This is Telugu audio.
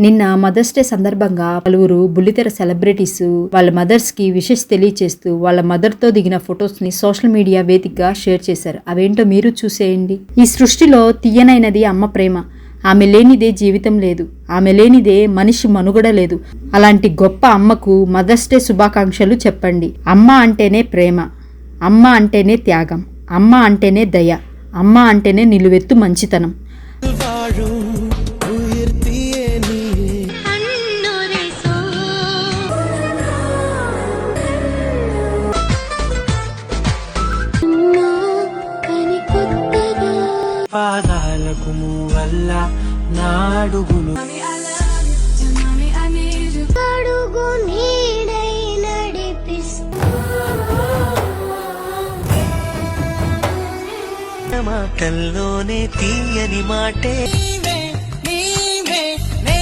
నిన్న మదర్స్ డే సందర్భంగా పలువురు బుల్లితెర సెలబ్రిటీస్ వాళ్ళ మదర్స్ కి విషెస్ తెలియచేస్తూ వాళ్ళ మదర్ తో దిగిన ఫొటోస్ ని సోషల్ మీడియా వేదికగా షేర్ చేశారు. అవేంటో మీరు చూసేయండి. ఈ సృష్టిలో తీయనైనది అమ్మ ప్రేమ. ఆమె లేనిదే జీవితం లేదు, ఆమె లేనిదే మనిషి మనుగడ లేదు. అలాంటి గొప్ప అమ్మకు మదర్స్ డే శుభాకాంక్షలు చెప్పండి. అమ్మ అంటేనే ప్రేమ, అమ్మ అంటేనే త్యాగం, అమ్మ అంటేనే దయ, అమ్మ అంటేనే నిలువెత్తు మంచితనం. పాదాలకు మూవల్ల నాడుగులు మాటల్లోనే తీయని మాటే